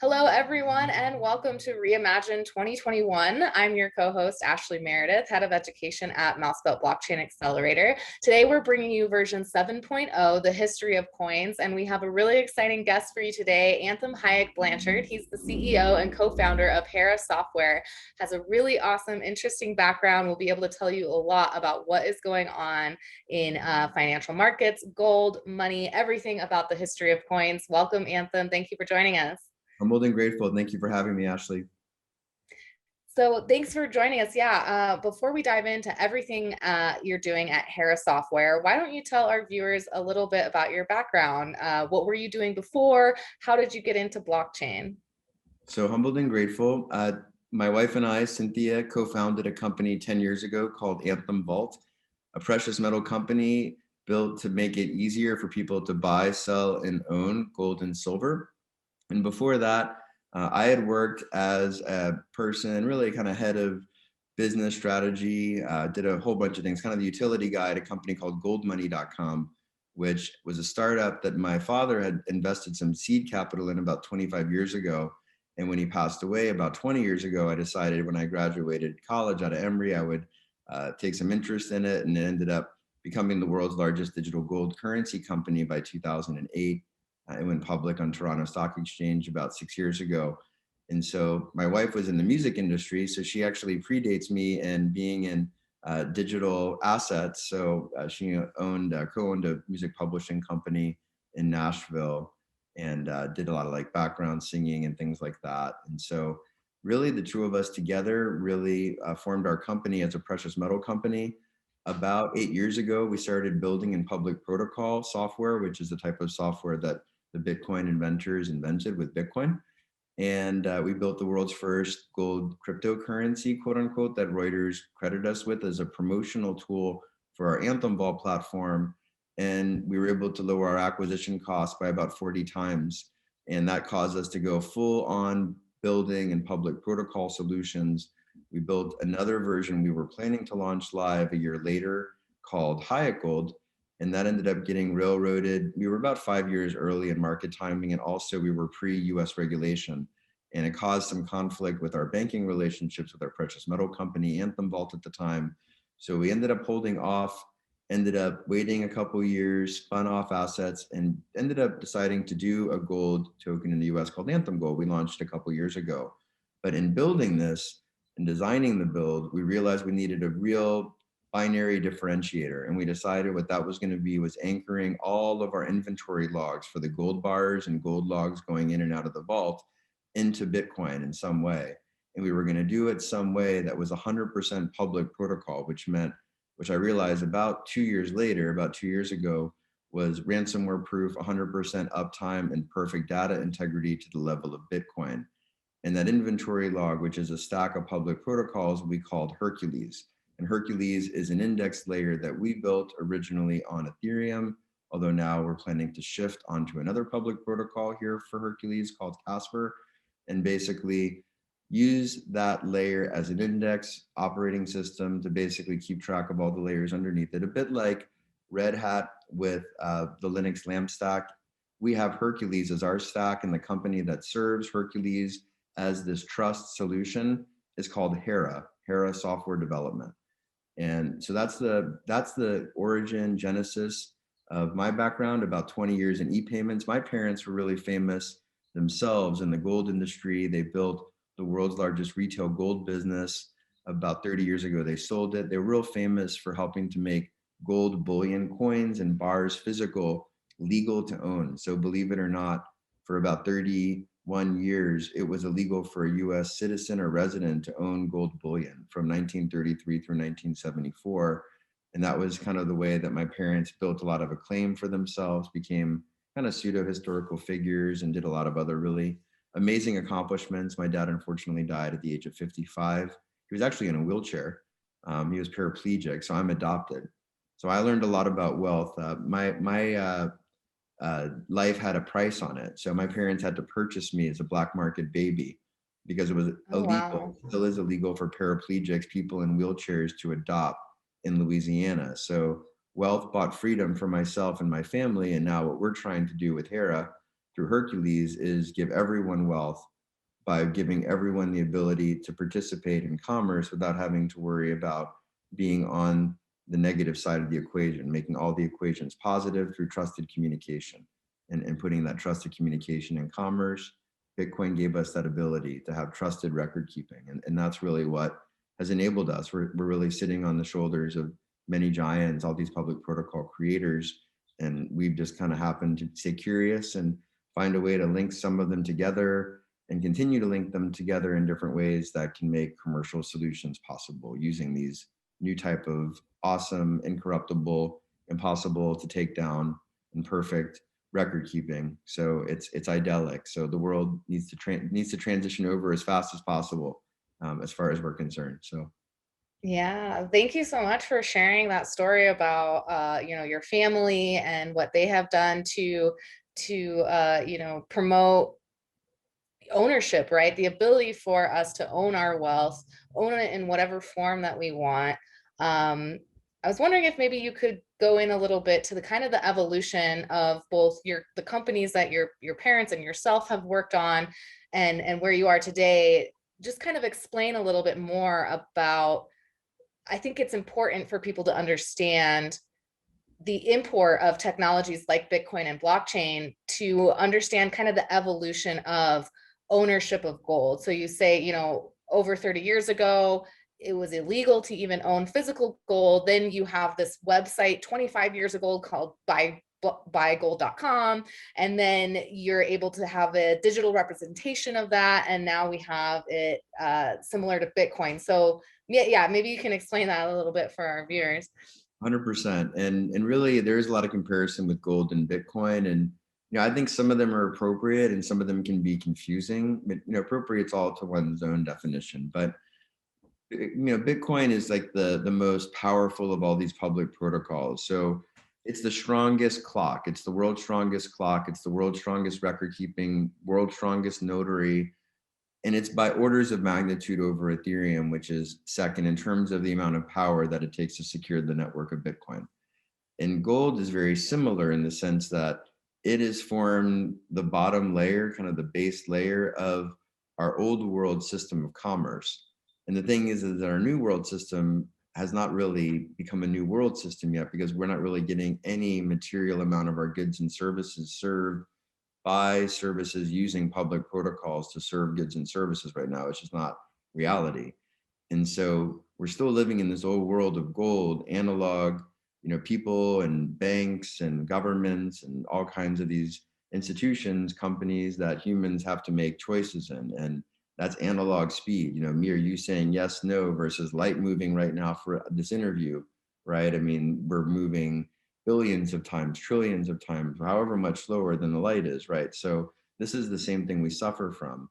Hello, everyone, and welcome to Reimagine 2021. I'm your co-host, Ashlie Meredith, Head of Education at MouseBelt Blockchain Accelerator. Today, we're bringing you version 7.0, the history of coins, and we have a really exciting guest for you today, Anthem Hayek Blanchard. He's the CEO and co-founder of Hera Software, has a really awesome, interesting background. We'll be able to tell you a lot about what is going on in financial markets, gold, money, everything about the history of coins. Welcome, Anthem. Thank you for joining us. Humbled and grateful. Thank you for having me, Ashlie. So thanks for joining us. Before we dive into everything you're doing at Hera Software, why don't you tell our viewers a little bit about your background? What were you doing before? How did you get into blockchain? So humbled and grateful. My wife and I, Cynthia, co-founded a company 10 years ago called Anthem Vault, a precious metal company built to make it easier for people to buy, sell, and own gold and silver. And before that, I had worked as a person, really kind of head of business strategy, did a whole bunch of things, kind of the utility guy at a company called goldmoney.com, which was a startup that my father had invested some seed capital in about 25 years ago. And when he passed away about 20 years ago, I decided when I graduated college out of Emory, I would take some interest in it, and it ended up becoming the world's largest digital gold currency company by 2008. It went public on Toronto Stock Exchange about 6 years ago. And so my wife was in the music industry, so she actually predates me in being in digital assets. So she co-owned a music publishing company in Nashville and did a lot of like background singing and things like that. And so really the two of us together really formed our company as a precious metal company. About 8 years ago, we started building in public protocol software, which is the type of software that the Bitcoin inventors invented with Bitcoin. And we built the world's first gold cryptocurrency, quote unquote, that Reuters credited us with as a promotional tool for our Anthem Vault platform. And we were able to lower our acquisition costs by about 40 times. And that caused us to go full on building and public protocol solutions. We built another version we were planning to launch live a year later called Hayek Gold. And that ended up getting railroaded. We were about 5 years early in market timing, and also we were pre-US regulation. And it caused some conflict with our banking relationships with our precious metal company, Anthem Vault at the time. So we ended up holding off, ended up waiting a couple years, spun off assets, and ended up deciding to do a gold token in the US called Anthem Gold. We launched a couple years ago. But in building this and designing the build, we realized we needed a real binary differentiator. And we decided what that was going to be was anchoring all of our inventory logs for the gold bars and gold logs going in and out of the vault into Bitcoin in some way. And we were going to do it some way that was 100% public protocol, which I realized about 2 years later, about 2 years ago, was ransomware proof, 100% uptime, and perfect data integrity to the level of Bitcoin. And that inventory log, which is a stack of public protocols, we called Hercules. And Hercules is an index layer that we built originally on Ethereum, although now we're planning to shift onto another public protocol here for Hercules called Casper, and basically use that layer as an index operating system to basically keep track of all the layers underneath it. A bit like Red Hat with the Linux LAMP stack. We have Hercules as our stack, and the company that serves Hercules as this trust solution is called Hera Software Development. And so that's the origin genesis of my background, about 20 years in e-payments. My parents were really famous themselves in the gold industry. They built the world's largest retail gold business. About 30 years ago, they sold it. They were real famous for helping to make gold bullion coins and bars physical legal to own. So believe it or not, for about 31 years, it was illegal for a US citizen or resident to own gold bullion from 1933 through 1974. And that was kind of the way that my parents built a lot of acclaim for themselves, became kind of pseudo-historical figures, and did a lot of other really amazing accomplishments. My dad unfortunately died at the age of 55. He was actually in a wheelchair. He was paraplegic, so I'm adopted. So I learned a lot about wealth. My life had a price on it. So my parents had to purchase me as a black market baby because it was Oh, illegal, wow. still is illegal for paraplegics, people in wheelchairs to adopt in Louisiana. So wealth bought freedom for myself and my family. And now what we're trying to do with Hera through Hercules is give everyone wealth by giving everyone the ability to participate in commerce without having to worry about being on the negative side of the equation, making all the equations positive through trusted communication and putting that trusted communication in commerce. Bitcoin gave us that ability to have trusted record keeping. And that's really what has enabled us. We're really sitting on the shoulders of many giants, all these public protocol creators. And we've just kind of happened to stay curious and find a way to link some of them together and continue to link them together in different ways that can make commercial solutions possible using these new type of awesome, incorruptible, impossible to take down, and perfect record keeping. So it's idyllic. So the world needs to transition over as fast as possible, as far as we're concerned. So. Yeah, thank you so much for sharing that story about your family and what they have done to promote ownership, right? The ability for us to own our wealth, own it in whatever form that we want. I was wondering if maybe you could go in a little bit to the kind of the evolution of both the companies that your parents and yourself have worked on and where you are today. Just kind of explain a little bit more about, I think it's important for people to understand the import of technologies like Bitcoin and blockchain to understand kind of the evolution of ownership of gold. So you say, over 30 years ago, it was illegal to even own physical gold. Then you have this website 25 years ago called buygold.com. And then you're able to have a digital representation of that. And now we have it similar to Bitcoin. So yeah, maybe you can explain that a little bit for our viewers. 100%. And really there is a lot of comparison with gold and Bitcoin. And I think some of them are appropriate and some of them can be confusing. But appropriate's all to one's own definition. But Bitcoin is like the most powerful of all these public protocols. So it's the strongest clock. It's the world's strongest clock. It's the world's strongest record keeping, world's strongest notary. And it's by orders of magnitude over Ethereum, which is second in terms of the amount of power that it takes to secure the network of Bitcoin. And gold is very similar in the sense that it has formed the bottom layer, kind of the base layer of our old world system of commerce. And the thing is that our new world system has not really become a new world system yet because we're not really getting any material amount of our goods and services served by services using public protocols to serve goods and services right now. It's just not reality. And so we're still living in this old world of gold, analog, people and banks and governments and all kinds of these institutions, companies that humans have to make choices in. And that's analog speed. Me or you saying yes, no versus light moving right now for this interview, right? I mean, we're moving billions of times, trillions of times, however much slower than the light is, right? So this is the same thing we suffer from.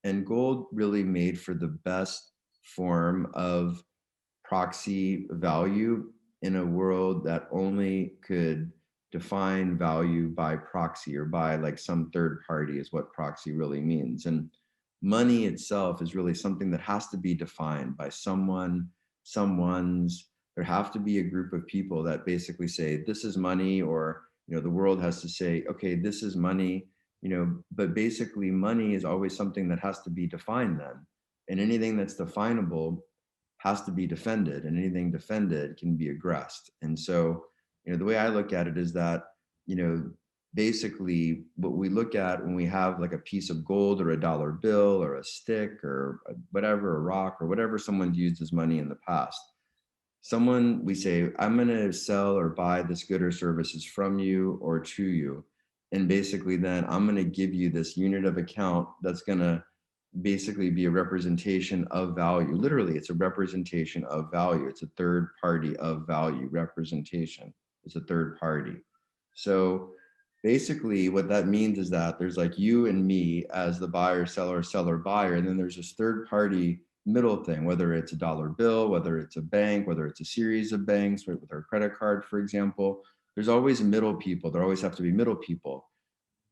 And gold really made for the best form of proxy value in a world that only could define value by proxy or by like some third party is what proxy really means. And money itself is really something that has to be defined by someone's. There have to be a group of people that basically say this is money, or the world has to say, okay, this is money, but basically money is always something that has to be defined then. And anything that's definable has to be defended, and anything defended can be aggressed. And so the way I look at it is that basically what we look at when we have like a piece of gold or a dollar bill or a stick or whatever, a rock or whatever someone's used as money in the past, we say, I'm going to sell or buy this good or services from you or to you. And basically then I'm going to give you this unit of account that's going to basically be a representation of value. Literally, it's a representation of value. It's a third party of value. Representation is a third party. So basically what that means is that there's like you and me as the buyer, seller, buyer, and then there's this third party middle thing, whether it's a dollar bill, whether it's a bank, whether it's a series of banks, right, with our credit card, for example, there's always middle people. There always have to be middle people.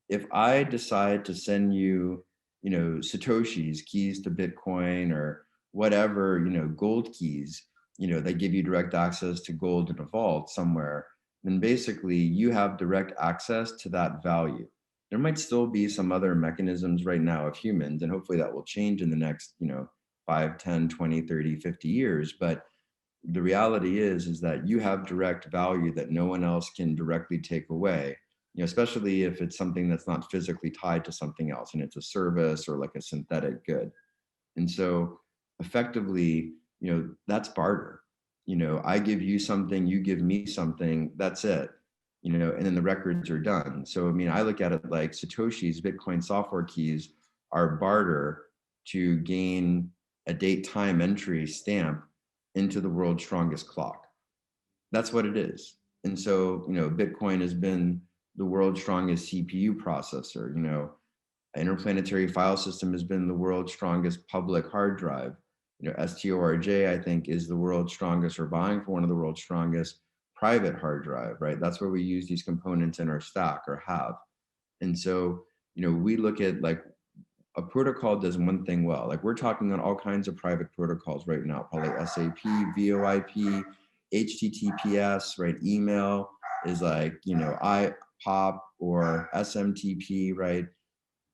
If I decide to send you, Satoshis, keys to Bitcoin or whatever, gold keys, that give you direct access to gold in a vault somewhere, then basically you have direct access to that value. There might still be some other mechanisms right now of humans, and hopefully that will change in the next, 5, 10, 20, 30, 50 years. But the reality is that you have direct value that no one else can directly take away, especially if it's something that's not physically tied to something else and it's a service or like a synthetic good. And so effectively, that's barter. I give you something, you give me something, that's it, and then the records are done. So, I mean, I look at it like Satoshi's Bitcoin software keys are barter to gain a date time entry stamp into the world's strongest clock. That's what it is. And so, Bitcoin has been the world's strongest CPU processor. Interplanetary file system has been the world's strongest public hard drive. STORJ, I think, is the world's strongest, or vying for one of the world's strongest private hard drive, right? That's where we use these components in our stack or have. And so, we look at like a protocol does one thing well. Like we're talking on all kinds of private protocols right now, probably SAP, VoIP, HTTPS, right? Email is like, IPOP or SMTP, right?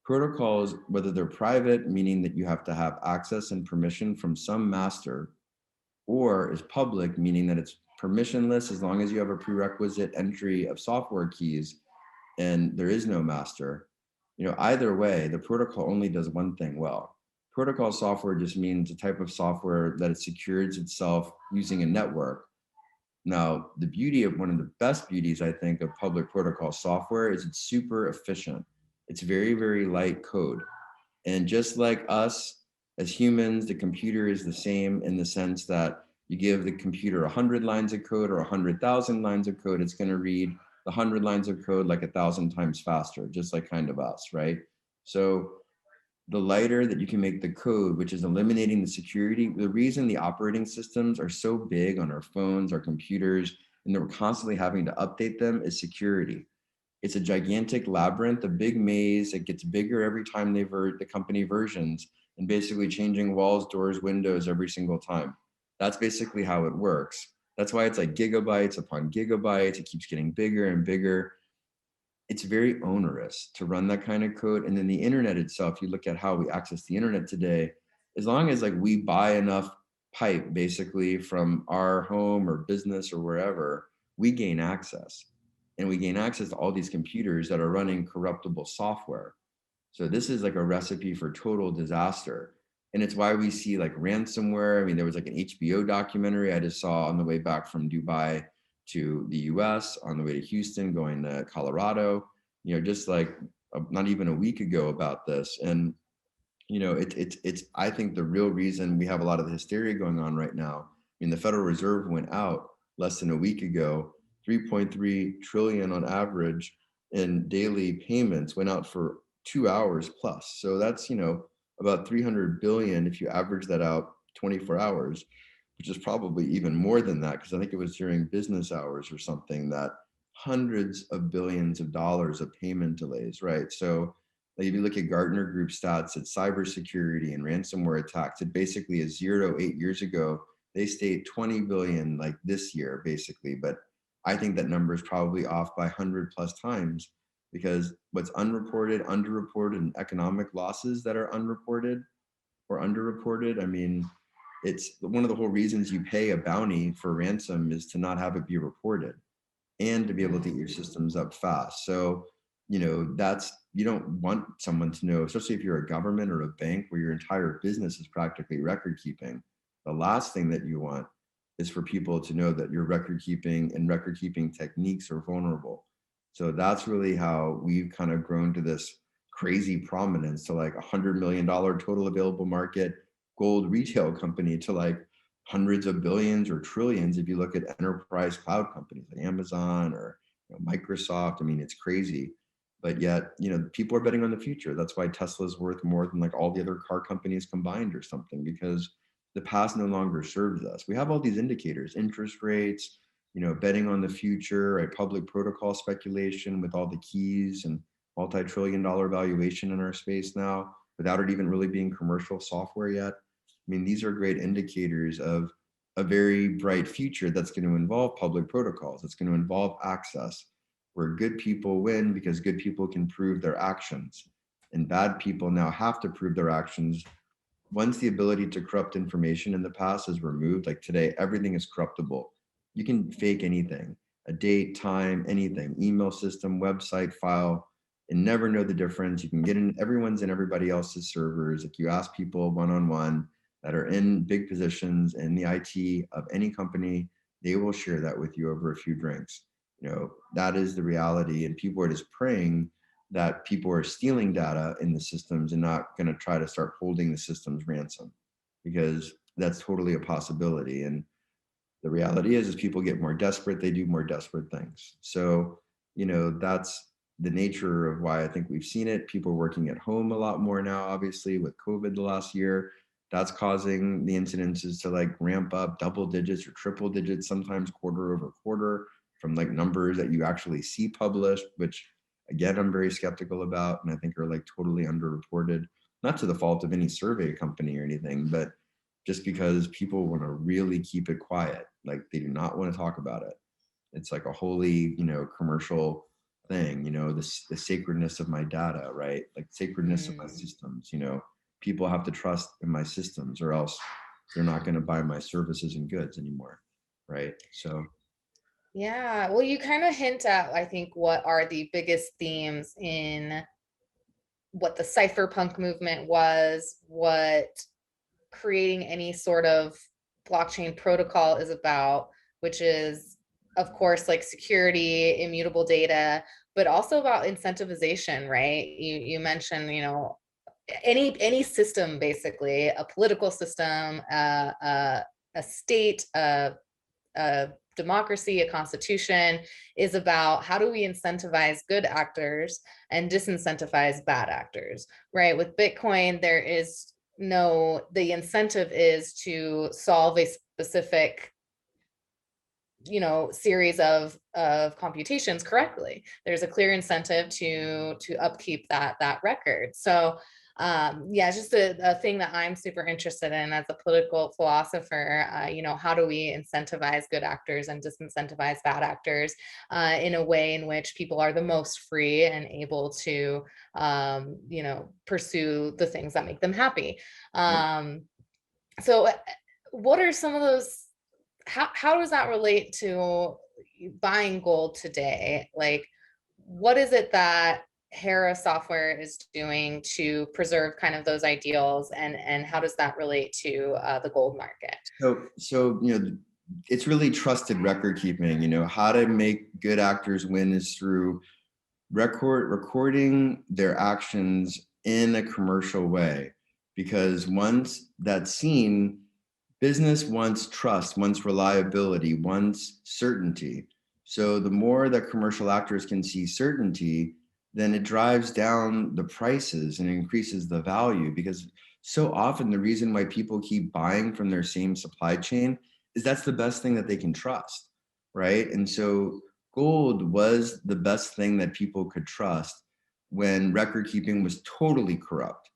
Protocols, whether they're private, meaning that you have to have access and permission from some master, or is public, meaning that it's permissionless as long as you have a prerequisite entry of software keys and there is no master. Either way, the protocol only does one thing well. Protocol software just means a type of software that it secures itself using a network. Now, the beauty of one of the best beauties, I think, of public protocol software is it's super efficient. It's very, very light code. And just like us as humans, the computer is the same in the sense that you give the computer 100 lines of code or 100,000 lines of code, it's going to read the 100 lines of code like 1,000 times faster, just like kind of us, right? So the lighter that you can make the code, which is eliminating the security, the reason the operating systems are so big on our phones, our computers, and that we're constantly having to update them is security. It's a gigantic labyrinth, a big maze. It gets bigger every time the company versions, and basically changing walls, doors, windows every single time. That's basically how it works. That's why it's like gigabytes upon gigabytes. It keeps getting bigger and bigger. It's very onerous to run that kind of code. And then the internet itself, you look at how we access the internet today, as long as like we buy enough pipe basically from our home or business or wherever, we gain access. And we gain access to all these computers that are running corruptible software. So this is like a recipe for total disaster. And it's why we see like ransomware. I mean, there was like an HBO documentary I just saw on the way back from Dubai to the US, on the way to Houston, going to Colorado, just like not even a week ago about this. And, it's I think the real reason we have a lot of the hysteria going on right now. I mean, the Federal Reserve went out less than a week ago, 3.3 trillion on average in daily payments went out for 2 hours plus. So that's, about 300 billion if you average that out 24 hours, which is probably even more than that, because I think it was during business hours or something, that hundreds of billions of dollars of payment delays, right? So like if you look at Gartner Group stats at cybersecurity and ransomware attacks, it basically is 0 to 8 years ago. They state 20 billion like this year, basically. But I think that number is probably off by 100 plus times, because what's unreported, underreported, and economic losses that are unreported or underreported, I mean, it's one of the whole reasons you pay a bounty for ransom is to not have it be reported and to be able to get your systems up fast. So, that's, you don't want someone to know, especially if you're a government or a bank where your entire business is practically record keeping. The last thing that you want is for people to know that your record keeping and record keeping techniques are vulnerable. So that's really how we've kind of grown to this crazy prominence, to like $100 million total available market gold retail company, to like hundreds of billions or trillions if you look at enterprise cloud companies like Amazon or Microsoft. I mean, it's crazy. But yet, people are betting on the future. That's why Tesla's worth more than like all the other car companies combined or something, because the past no longer serves us. We have all these indicators, interest rates, betting on the future, right? Public protocol speculation with all the keys and multi-trillion-dollar valuation in our space now, without it even really being commercial software yet. I mean, these are great indicators of a very bright future that's going to involve public protocols. It's going to involve access, where good people win because good people can prove their actions, and bad people now have to prove their actions. Once the ability to corrupt information in the past is removed, like today, everything is corruptible. You can fake anything, a date, time, anything, email system, website, file, and never know the difference. You can get in, everyone's in everybody else's servers. If you ask people one-on-one that are in big positions in the IT of any company, they will share that with you over a few drinks. That is the reality. And people are just praying that people are stealing data in the systems and not going to try to start holding the systems ransom, because that's totally a possibility. And the reality is people get more desperate, they do more desperate things. So, that's the nature of why I think we've seen it. People are working at home a lot more now, obviously, with COVID the last year. That's causing the incidences to like ramp up double digits or triple digits, sometimes quarter over quarter, from like numbers that you actually see published, which again, I'm very skeptical about, and I think are like totally underreported, not to the fault of any survey company or anything, but just because people want to really keep it quiet. Like they do not want to talk about it. It's like a holy, commercial thing, the sacredness of my data, right? Like sacredness of my systems, people have to trust in my systems or else they're not going to buy my services and goods anymore. Right. So Yeah, well, you kind of hint at, I think, what are the biggest themes in what the cypherpunk movement was, what creating any sort of blockchain protocol is about, which is, of course, like security, immutable data, but also about incentivization, right? You mentioned, any system, basically, a political system, a state, a democracy, a constitution, is about how do we incentivize good actors and disincentivize bad actors, right? With Bitcoin, there is the incentive is to solve a specific series of computations correctly. There's a clear incentive to upkeep that record. So yeah, just a thing that I'm super interested in as a political philosopher. How do we incentivize good actors and disincentivize bad actors in a way in which people are the most free and able to pursue the things that make them happy. So what are some of those, how does that relate to buying gold today? Like, what is it that Hera Software is doing to preserve kind of those ideals, and how does that relate to the gold market? So it's really trusted record keeping. How to make good actors win is through recording their actions in a commercial way, because once that's seen, business wants trust, wants reliability, wants certainty. So the more that commercial actors can see certainty, then it drives down the prices and increases the value, because so often the reason why people keep buying from their same supply chain is that's the best thing that they can trust, right? And so gold was the best thing that people could trust when record keeping was totally corrupt.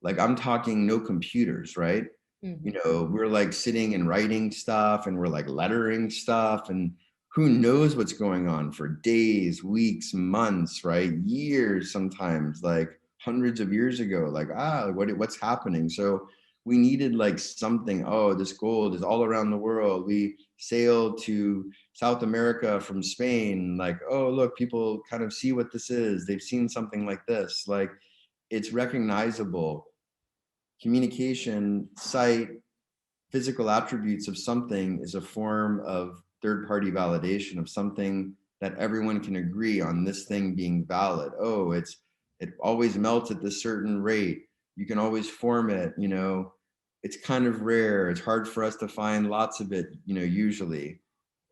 Like I'm talking no computers, right? We're like sitting and writing stuff and we're like lettering stuff, and who knows what's going on for days, weeks, months, right? Years, sometimes like hundreds of years ago, like, what's happening? So we needed like something. Oh, this gold is all around the world. We sailed to South America from Spain. Like, oh, look, people kind of see what this is. They've seen something like this. Like, it's recognizable. Communication, sight, physical attributes of something is a form of third-party validation of something that everyone can agree on this thing being valid. Oh, it always melts at this certain rate. You can always form it, it's kind of rare. It's hard for us to find lots of it, usually.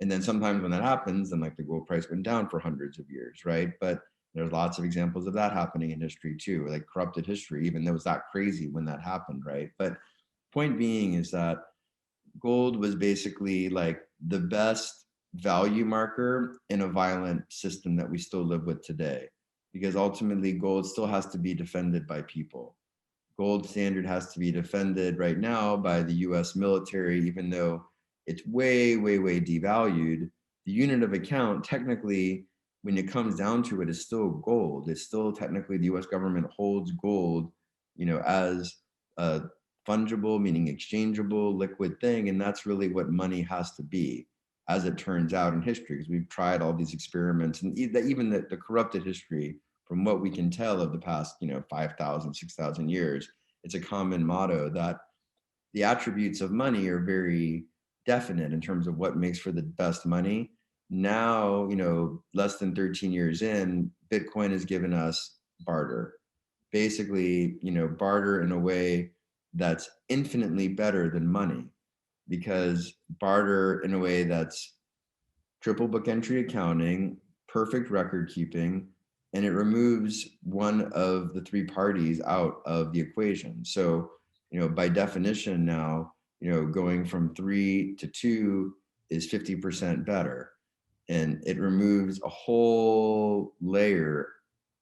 And then sometimes when that happens, then like the gold price went down for hundreds of years, right? But there's lots of examples of that happening in history too, like corrupted history, even though it was that crazy when that happened, right? But point being is that gold was basically like the best value marker in a violent system that we still live with today, because ultimately gold still has to be defended by people. Gold standard has to be defended right now by the US military, even though it's way, way, way devalued. The unit of account, technically, when it comes down to it, is still gold. It's still technically the US government holds gold, as a fungible, meaning exchangeable, liquid thing. And that's really what money has to be, as it turns out in history, because we've tried all these experiments, and even the corrupted history, from what we can tell of the past, 5,000, 6,000 years, it's a common motto that the attributes of money are very definite in terms of what makes for the best money. Now, less than 13 years in, Bitcoin has given us barter. Basically, barter in a way that's infinitely better than money, because barter in a way that's triple book entry accounting, perfect record keeping, and it removes one of the three parties out of the equation. So, by definition now, going from 3 to 2 is 50% better. And it removes a whole layer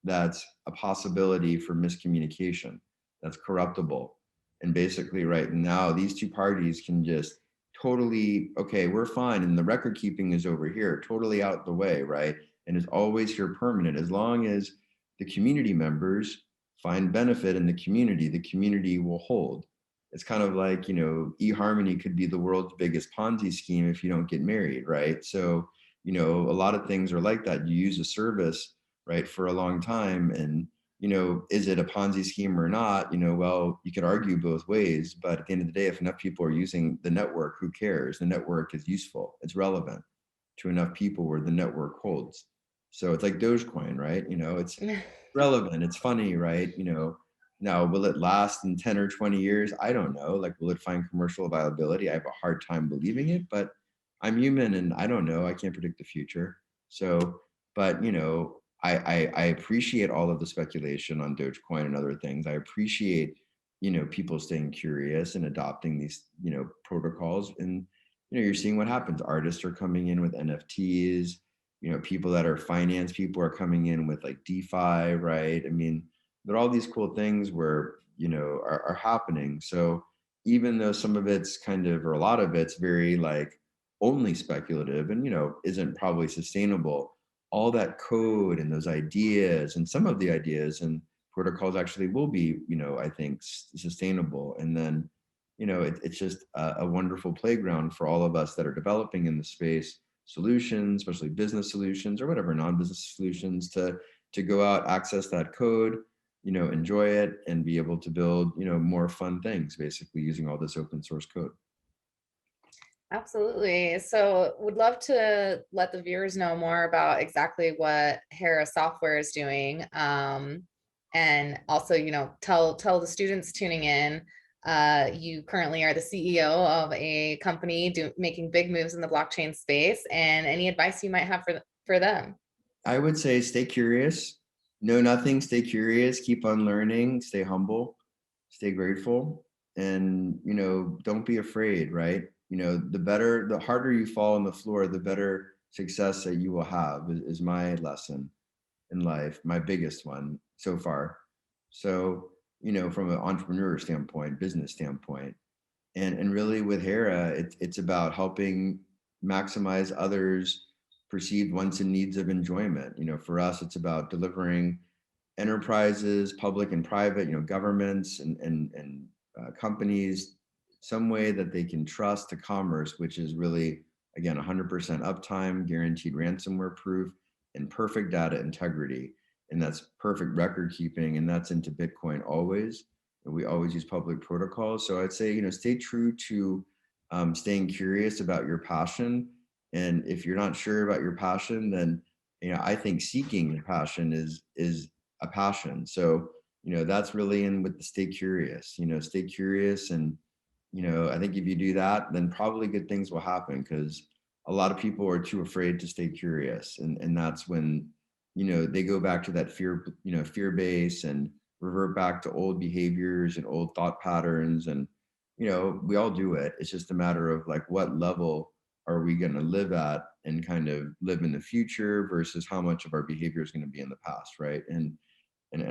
that's a possibility for miscommunication, that's corruptible. And basically right now, these two parties can just totally, okay, we're fine. And the record keeping is over here, totally out the way, right? And is always here permanent. As long as the community members find benefit in the community will hold. It's kind of like, eHarmony could be the world's biggest Ponzi scheme if you don't get married, right? So, a lot of things are like that. You use a service, right, for a long time, and is it a Ponzi scheme or not? Well, you could argue both ways, but at the end of the day, if enough people are using the network, who cares? The network is useful. It's relevant to enough people where the network holds. So it's like Dogecoin, right? It's relevant. It's funny, right? Now, will it last in 10 or 20 years? I don't know. Like, will it find commercial viability? I have a hard time believing it, but I'm human and I don't know. I can't predict the future. So, but I appreciate all of the speculation on Dogecoin and other things. I appreciate, people staying curious and adopting these, protocols. And, you're seeing what happens. Artists are coming in with NFTs, people that are finance people are coming in with like DeFi, right? I mean, there are all these cool things where, are happening. So even though some of it's kind of, or a lot of it's very like only speculative and, isn't probably sustainable, all that code and those ideas and some of the ideas and protocols actually will be, I think sustainable. And then, it's just a wonderful playground for all of us that are developing in the space solutions, especially business solutions or whatever, non-business solutions, to go out, access that code, enjoy it and be able to build, more fun things, basically using all this open source code. Absolutely. So would love to let the viewers know more about exactly what Hera Software is doing. And also, tell the students tuning in, you currently are the CEO of a company making big moves in the blockchain space, and any advice you might have for them. I would say stay curious, know nothing, stay curious, keep on learning, stay humble, stay grateful, and don't be afraid, right? The harder you fall on the floor, the better success that you will have is my lesson in life, my biggest one so far. So, from an entrepreneur standpoint, business standpoint, and really with Hera, it's about helping maximize others' perceived wants and needs of enjoyment. For us, it's about delivering enterprises, public and private, governments and companies, some way that they can trust to commerce, which is really, again, 100% uptime, guaranteed ransomware proof, and perfect data integrity. And that's perfect record keeping, and that's into Bitcoin always. And we always use public protocols. So I'd say, stay true to staying curious about your passion. And if you're not sure about your passion, then I think seeking your passion is a passion. So that's really in with the stay curious. Stay curious, and I think if you do that, then probably good things will happen, because a lot of people are too afraid to stay curious, and that's when they go back to that fear base and revert back to old behaviors and old thought patterns. And we all do it. It's just a matter of like, what level are we going to live at and kind of live in the future versus how much of our behavior is going to be in the past, right? And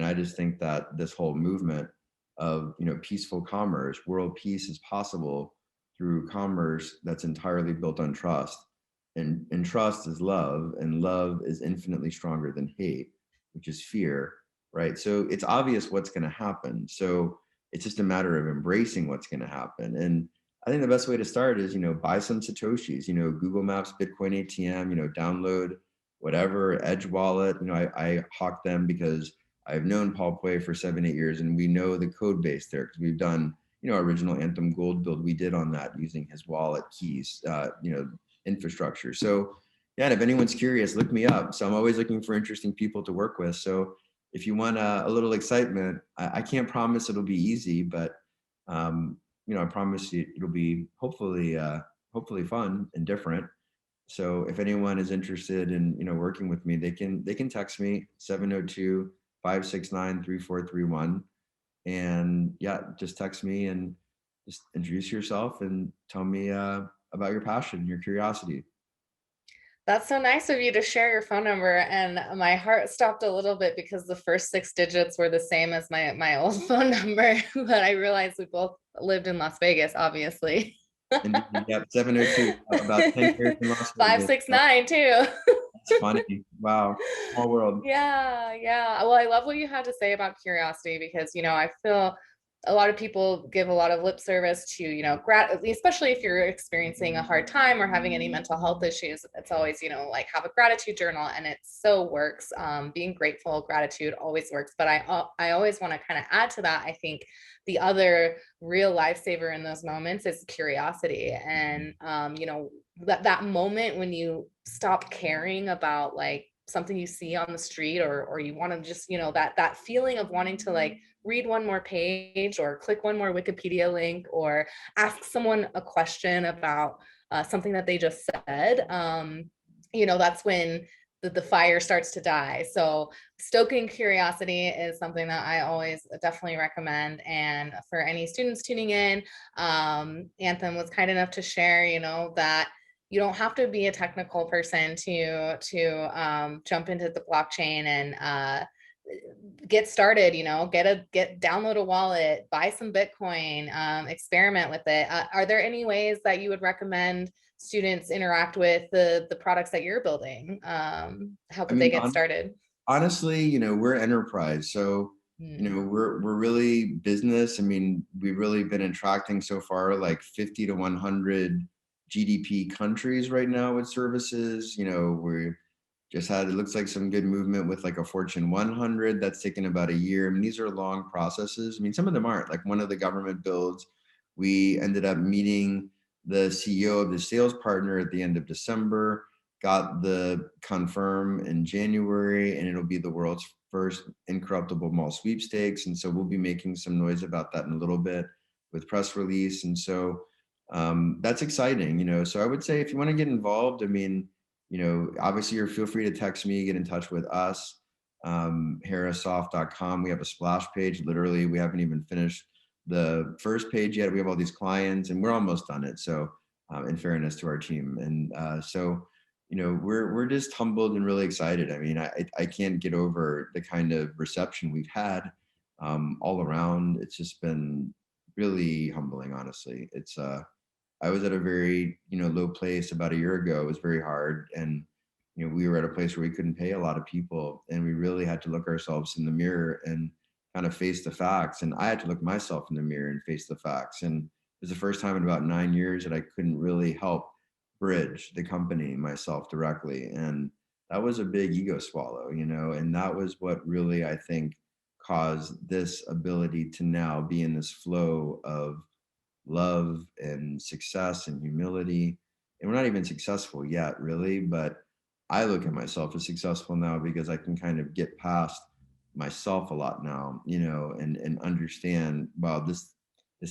I just think that this whole movement of, peaceful commerce, world peace is possible through commerce that's entirely built on trust. And trust is love, and love is infinitely stronger than hate, which is fear, right? So it's obvious what's going to happen. So it's just a matter of embracing what's going to happen. And I think the best way to start is, buy some Satoshis, Google Maps, Bitcoin ATM, download whatever, Edge Wallet. I hawk them because I've known Paul Pui for 7-8 years, and we know the code base there because we've done, our original Anthem Gold build we did on that using his wallet keys, infrastructure. So yeah, and if anyone's curious, look me up. So I'm always looking for interesting people to work with. So if you want a little excitement, I can't promise it'll be easy, but I promise you it'll be hopefully fun and different. So if anyone is interested in, working with me, they can text me 702-569-3431. And yeah, just text me and just introduce yourself and tell me about your passion, your curiosity. That's so nice of you to share your phone number. And my heart stopped a little bit because the first 6 digits were the same as my old phone number. But I realized we both lived in Las Vegas, obviously. And yep, 702, about 10 years in Las Vegas. 569 too. That's funny. Wow. Small world. Yeah. Well, I love what you had to say about curiosity because, I feel a lot of people give a lot of lip service to, especially if you're experiencing a hard time or having any mental health issues. It's always, like have a gratitude journal, and it so works. Being grateful, gratitude always works. But I always want to kind of add to that. I think the other real lifesaver in those moments is curiosity. And, that moment when you stop caring about like something you see on the street, or you want to just, that feeling of wanting to like read one more page or click one more Wikipedia link or ask someone a question about something that they just said, that's when the fire starts to die. So stoking curiosity is something that I always definitely recommend. And for any students tuning in, Anthem was kind enough to share, that you don't have to be a technical person to jump into the blockchain and get started, download a wallet, buy some Bitcoin, experiment with it. Are there any ways that you would recommend students interact with the products that you're building? How could they get started? Honestly, we're enterprise. So, we're really business. I mean, we've really been attracting so far like 50 to 100 GDP countries right now with services. We're just had, it looks like some good movement with like a Fortune 100 that's taken about a year. I mean, these are long processes. I mean, some of them aren't. Like one of the government builds, we ended up meeting the CEO of the sales partner at the end of December, got the confirm in January, and it'll be the world's first incorruptible mall sweepstakes. And so we'll be making some noise about that in a little bit with press release. And so that's exciting, so I would say if you want to get involved, I mean, obviously feel free to text me, get in touch with us, HeraSoft.com. We have a splash page. Literally, we haven't even finished the first page yet. We have all these clients and we're almost done it. So in fairness to our team. And so, we're just humbled and really excited. I mean, I can't get over the kind of reception we've had all around. It's just been really humbling, honestly. It's I was at a very, low place about a year ago. It was very hard. And, we were at a place where we couldn't pay a lot of people, and we really had to look ourselves in the mirror and kind of face the facts. And I had to look myself in the mirror and face the facts. And it was the first time in about 9 years that I couldn't really help bridge the company myself directly. And that was a big ego swallow, and that was what really, I think, caused this ability to now be in this flow of love and success and humility. And we're not even successful yet, really, but I look at myself as successful now because I can kind of get past myself a lot now, and understand, wow, this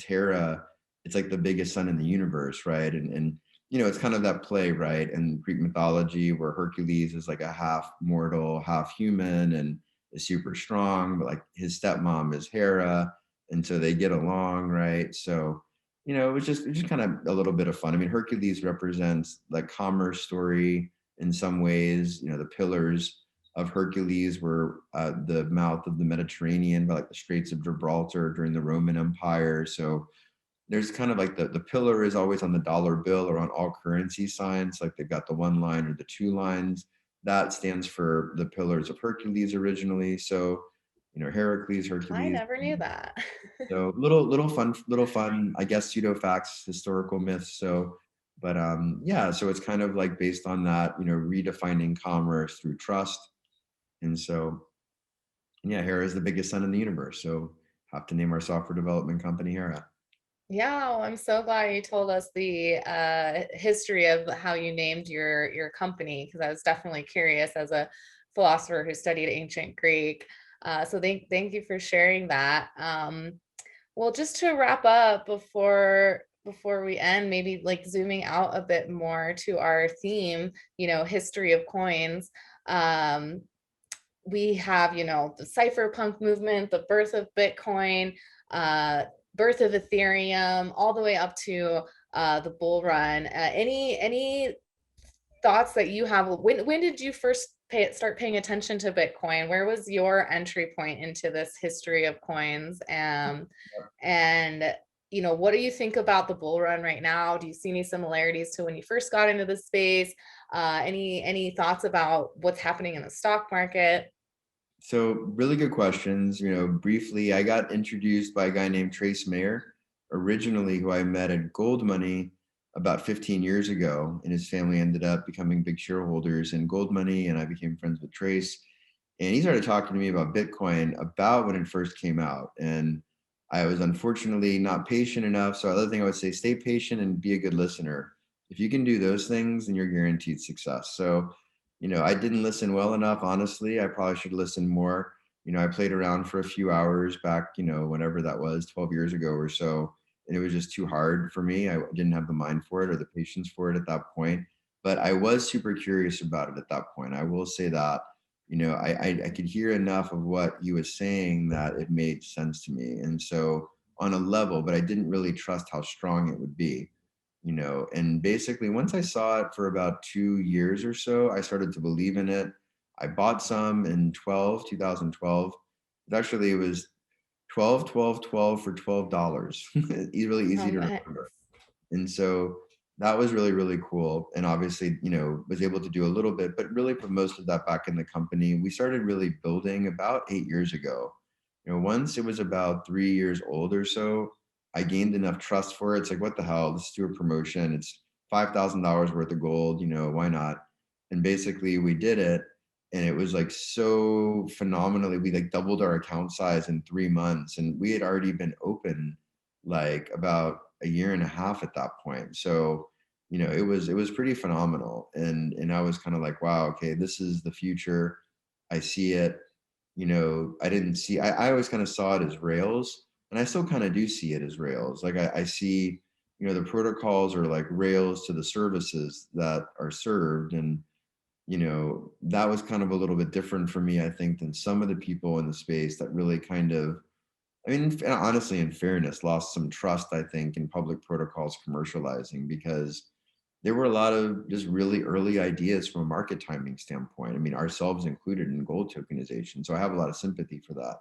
Hera, it's like the biggest sun in the universe, right? And it's kind of that play, right? In Greek mythology where Hercules is like a half mortal, half human and is super strong, but like his stepmom is Hera. And so they get along, right? So, it was just kind of a little bit of fun. I mean, Hercules represents like commerce story in some ways. The pillars of Hercules were the mouth of the Mediterranean, by like the Straits of Gibraltar during the Roman Empire. So there's kind of like the pillar is always on the dollar bill or on all currency signs. Like they've got the one line or the two lines. That stands for the pillars of Hercules originally. So, Heracles, I Hercules. never knew that. So little fun, I guess, pseudo facts, historical myths. So, but yeah, so it's kind of like based on that, redefining commerce through trust. And so, yeah, Hera is the biggest sun in the universe. So have to name our software development company Hera. Yeah, well, I'm so glad you told us the history of how you named your company, because I was definitely curious as a philosopher who studied ancient Greek. So thank you for sharing that. Well, just to wrap up before we end, maybe like zooming out a bit more to our theme, history of coins. Um, we have, the cypherpunk movement, the birth of Bitcoin, birth of Ethereum, all the way up to the bull run. Any thoughts that you have? When did you first start paying attention to Bitcoin? Where was your entry point into this history of coins? And what do you think about the bull run right now? Do you see any similarities to when you first got into the space? Any thoughts about what's happening in the stock market? So really good questions. Briefly, I got introduced by a guy named Trace Mayer, originally who I met at Gold Money about 15 years ago, and his family ended up becoming big shareholders in Gold Money, and I became friends with Trace. And he started talking to me about Bitcoin about when it first came out. And I was unfortunately not patient enough. So the other thing I would say, stay patient and be a good listener. If you can do those things, then you're guaranteed success. So I didn't listen well enough, honestly. I probably should listen more. I played around for a few hours back, whenever that was, 12 years ago or so. And it was just too hard for me. I didn't have the mind for it or the patience for it at that point. But I was super curious about it at that point. I will say that, I could hear enough of what he was saying that it made sense to me. And so on a level, but I didn't really trust how strong it would be. And basically once I saw it for about 2 years or so, I started to believe in it. I bought some in 2012. Actually, it was 12, 12, 12 for $12. Really easy Oh, to nice. remember. And so that was really, really cool. And obviously, was able to do a little bit, but really put most of that back in the company. We started really building about 8 years ago. Once it was about 3 years old or so, I gained enough trust for it. It's like, what the hell? Let's do a promotion. It's $5,000 worth of gold. Why not? And basically, we did it, and it was like so phenomenally. We like doubled our account size in 3 months, and we had already been open like about a year and a half at that point. So, it was pretty phenomenal. And I was kind of like, wow, okay, this is the future. I see it. I always kind of saw it as rails, and I still kind of do see it as rails. Like I see, the protocols are like rails to the services that are served. And, that was kind of a little bit different for me, I think, than some of the people in the space that really kind of, I mean, honestly, in fairness, lost some trust, I think, in public protocols commercializing, because there were a lot of just really early ideas from a market timing standpoint. I mean, ourselves included in gold tokenization. So I have a lot of sympathy for that.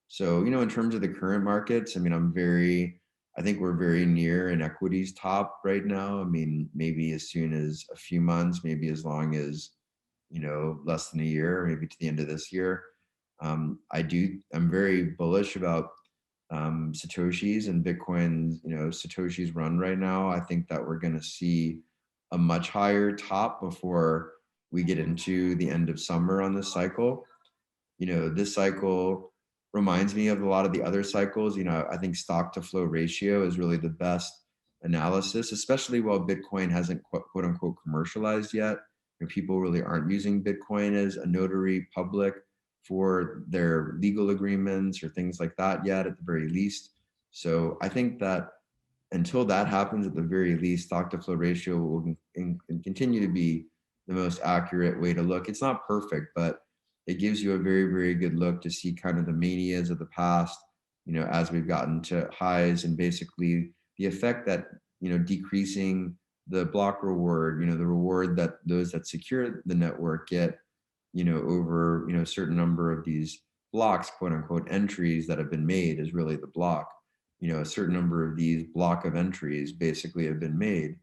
So, in terms of the current markets, I mean, I think we're very near an equities top right now. I mean, maybe as soon as a few months, maybe as long as, less than a year, maybe to the end of this year. I'm very bullish about Satoshis and Bitcoin's, Satoshis run right now. I think that we're going to see a much higher top before we get into the end of summer on this cycle. This cycle reminds me of a lot of the other cycles. I think stock to flow ratio is really the best analysis, especially while Bitcoin hasn't quote unquote commercialized yet. People really aren't using Bitcoin as a notary public for their legal agreements or things like that yet, at the very least. So I think that until that happens, at the very least, stock to flow ratio will continue to be the most accurate way to look. It's not perfect, but it gives you a very, very good look to see kind of the manias of the past, as we've gotten to highs and basically the effect that, decreasing the block reward, the reward that those that secure the network get, over, a certain number of these blocks, quote unquote, entries that have been made is really the block. A certain number of these block of entries basically have been made.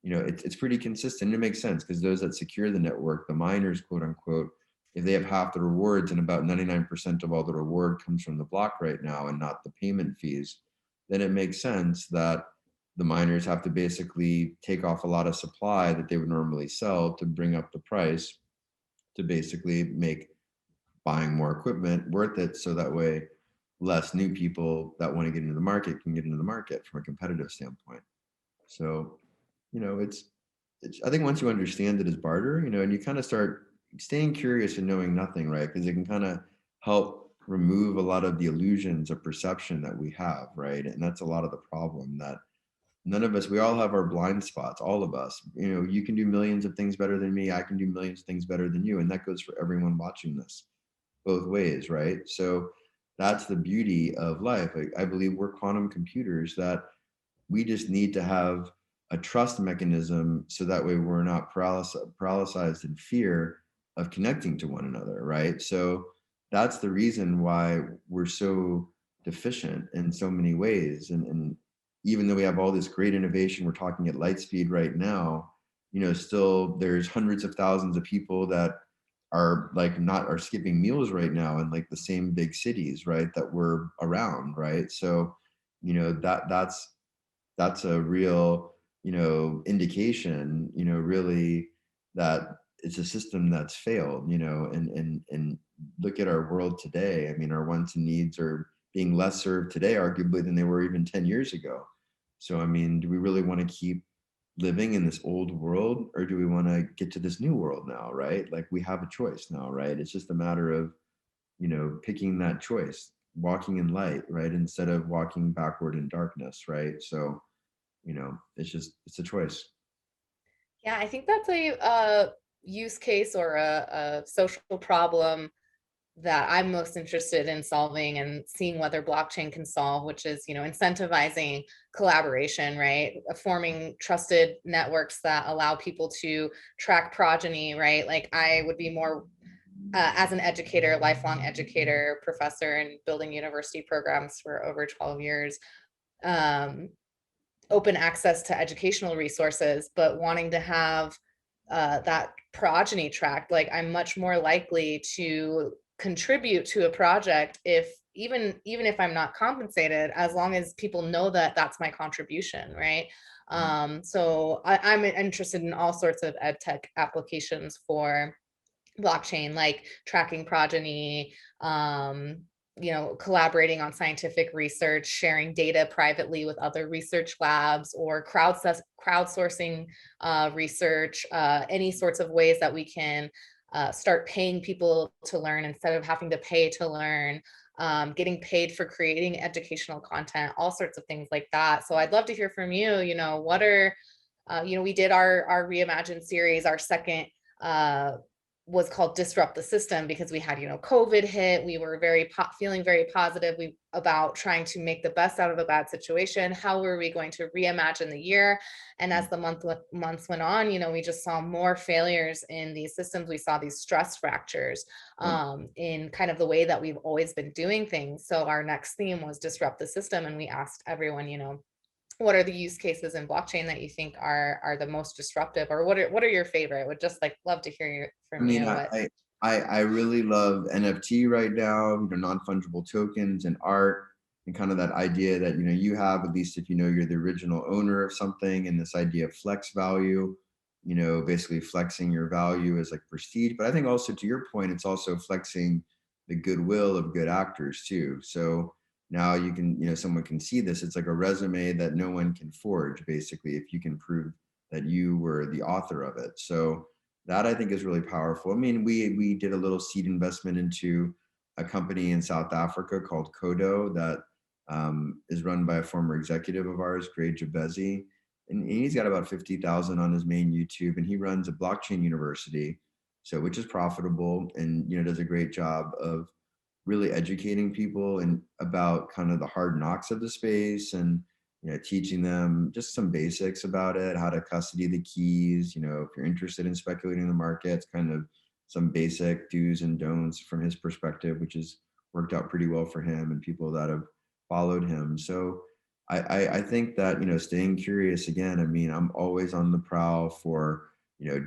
It's pretty consistent. It makes sense because those that secure the network, the miners, quote unquote, if they have half the rewards and about 99% of all the reward comes from the block right now and not the payment fees, then it makes sense that the miners have to basically take off a lot of supply that they would normally sell to bring up the price to basically make buying more equipment worth it. So that way, less new people that want to get into the market can get into the market from a competitive standpoint. So, it's I think once you understand it as barter, and you kind of start staying curious and knowing nothing, right? Because it can kind of help remove a lot of the illusions of perception that we have, right? And that's a lot of the problem that none of us, we all have our blind spots, all of us. You can do millions of things better than me. I can do millions of things better than you. And that goes for everyone watching this both ways, right? So that's the beauty of life. I believe we're quantum computers that we just need to have a trust mechanism so that way we're not paralyzed in fear of connecting to one another, right? So that's the reason why we're so deficient in so many ways. And even though we have all this great innovation, we're talking at light speed right now, still there's hundreds of thousands of people that are are skipping meals right now in like the same big cities, right, that we're around, right? So that's a real indication, really, that it's a system that's failed, and look at our world today. I mean, our wants and needs are being less served today arguably than they were even 10 years ago. So I mean, do we really want to keep living in this old world, or do we want to get to this new world now, right? Like, we have a choice now, right? It's just a matter of picking that choice, walking in light, right, instead of walking backward in darkness, right? So it's a choice. Yeah, I think that's a use case or a social problem that I'm most interested in solving and seeing whether blockchain can solve, which is, incentivizing collaboration, right? Forming trusted networks that allow people to track progeny, right? Like, I would be more, as an educator, lifelong educator, professor, and building university programs for over 12 years, um, open access to educational resources, but wanting to have that progeny tracked. Like, I'm much more likely to contribute to a project if even if I'm not compensated, as long as people know that that's my contribution, right? So I'm interested in all sorts of ed tech applications for blockchain, like tracking progeny, collaborating on scientific research, sharing data privately with other research labs, or crowdsourcing research, any sorts of ways that we can start paying people to learn instead of having to pay to learn, getting paid for creating educational content, all sorts of things like that. So I'd love to hear from you. What are, we did our Reimagine series, our second was called Disrupt the System, because we had, COVID hit. We were feeling very positive about trying to make the best out of a bad situation. How were we going to reimagine the year? And as the months went on, we just saw more failures in these systems. We saw these stress fractures in kind of the way that we've always been doing things. So our next theme was Disrupt the System. And we asked everyone, what are the use cases in blockchain that you think are the most disruptive, or what are your favorite? Would just love to hear from you. I really love NFT right now, non-fungible tokens and art, and kind of that idea that you have, at least if you're the original owner of something, and this idea of flex value, basically flexing your value as like prestige. But I think also, to your point, it's also flexing the goodwill of good actors too. So now you can, someone can see this. It's like a resume that no one can forge, basically, if you can prove that you were the author of it. So that, I think, is really powerful. I mean, we did a little seed investment into a company in South Africa called Kodo that is run by a former executive of ours, Greg Jabezi. And he's got about 50,000 on his main YouTube, and he runs a blockchain university, so which is profitable, and does a great job of really educating people and about kind of the hard knocks of the space, and teaching them just some basics about it, how to custody the keys, if you're interested in speculating in the markets, kind of some basic do's and don'ts from his perspective, which has worked out pretty well for him and people that have followed him. So I think that, staying curious again, I mean, I'm always on the prowl for,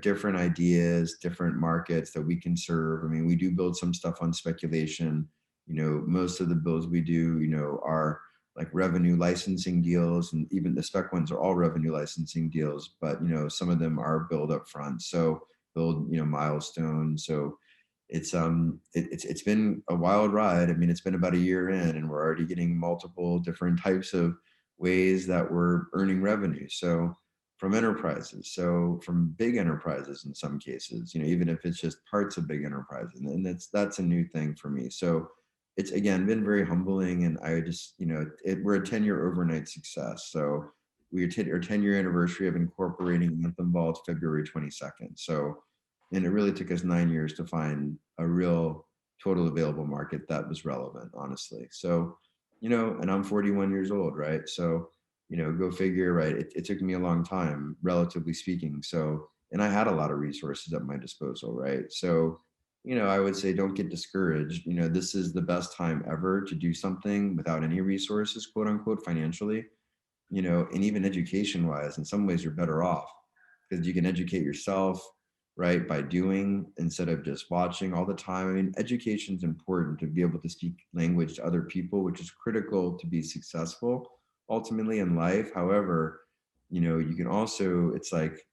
different ideas, different markets that we can serve. I mean, we do build some stuff on speculation. Most of the builds we do, are like revenue licensing deals, and even the spec ones are all revenue licensing deals, but some of them are build up front. So build, milestone. So it's been a wild ride. I mean, it's been about a year in and we're already getting multiple different types of ways that we're earning revenue. So from enterprises, so from big enterprises in some cases, even if it's just parts of big enterprises, and that's a new thing for me. So it's again been very humbling, and I just we're a 10-year overnight success. So our 10-year anniversary of incorporating Anthem Vault February 22nd. So, and it really took us 9 years to find a real total available market that was relevant, honestly. So, and I'm 41 years old, right? So, go figure, right? It took me a long time, relatively speaking. So, and I had a lot of resources at my disposal, right? So, I would say don't get discouraged. This is the best time ever to do something without any resources, quote unquote, financially, and even education wise, in some ways you're better off because you can educate yourself, right, by doing instead of just watching all the time. I mean, education is important to be able to speak language to other people, which is critical to be successful ultimately in life. However, you can also, it's like,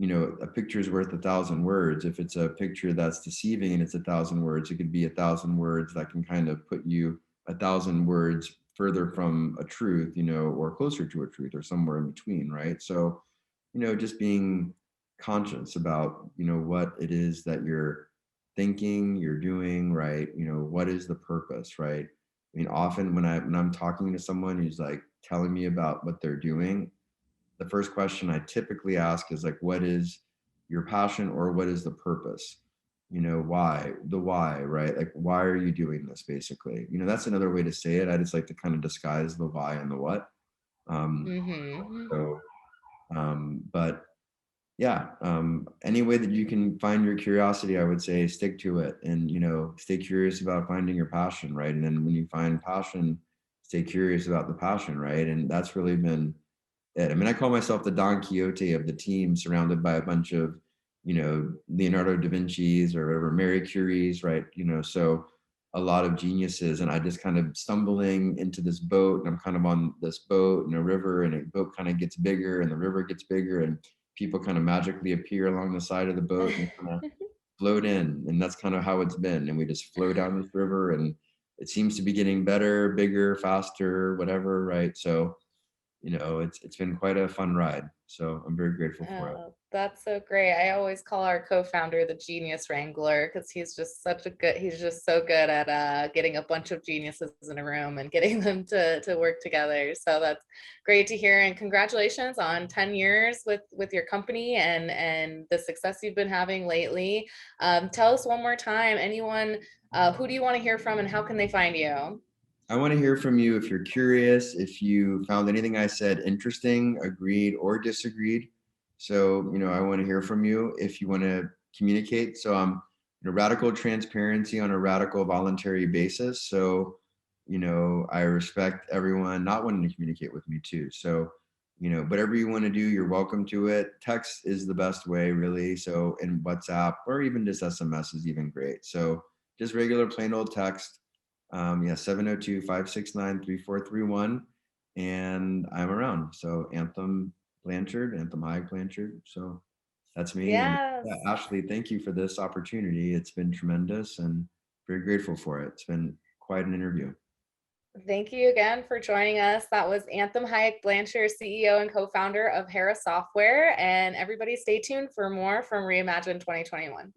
a picture is worth 1,000 words. If it's a picture that's deceiving and it's 1,000 words, it could be 1,000 words that can kind of put you 1,000 words further from a truth, or closer to a truth or somewhere in between, right? So, just being conscious about, what it is that you're thinking, you're doing, right? What is the purpose, right? I mean, often when I'm talking to someone who's like telling me about what they're doing, the first question I typically ask is like, what is your passion or what is the purpose? Why? The why, right? Like, why are you doing this basically? That's another way to say it. I just like to kind of disguise the why and the what. Mm-hmm. So, but yeah, any way that you can find your curiosity, I would say stick to it and, stay curious about finding your passion, right? And then when you find passion, stay curious about the passion, right? And that's really been it. I mean, I call myself the Don Quixote of the team, surrounded by a bunch of, Leonardo da Vinci's or whatever, Marie Curie's, right? So a lot of geniuses, and I just kind of stumbling into this boat, and I'm kind of on this boat in a river, and a boat kind of gets bigger, and the river gets bigger, and people kind of magically appear along the side of the boat and kind of float in, and that's kind of how it's been. And we just flow down this river, and it seems to be getting better, bigger, faster, whatever, right? So it's been quite a fun ride. So I'm very grateful for it. Oh, that's so great. I always call our co-founder the genius wrangler because he's just so good at getting a bunch of geniuses in a room and getting them to work together. So that's great to hear. And congratulations on 10 years with your company and the success you've been having lately. Tell us one more time, anyone, who do you want to hear from and how can they find you? I want to hear from you if you're curious, if you found anything I said interesting, agreed, or disagreed. So, I want to hear from you if you want to communicate. So radical transparency on a radical voluntary basis. So, I respect everyone not wanting to communicate with me too. So, whatever you want to do, you're welcome to it. Text is the best way, really. So in WhatsApp or even just SMS is even great. So just regular plain old text. Yeah, 702-569-3431. And I'm around. So Anthem Hayek Blanchard. So that's me. And Yes. yeah, Ashlie, thank you for this opportunity. It's been tremendous and very grateful for it. It's been quite an interview. Thank you again for joining us. That was Anthem Hayek Blanchard, CEO and co-founder of Hera Software. And everybody stay tuned for more from Reimagine 2021.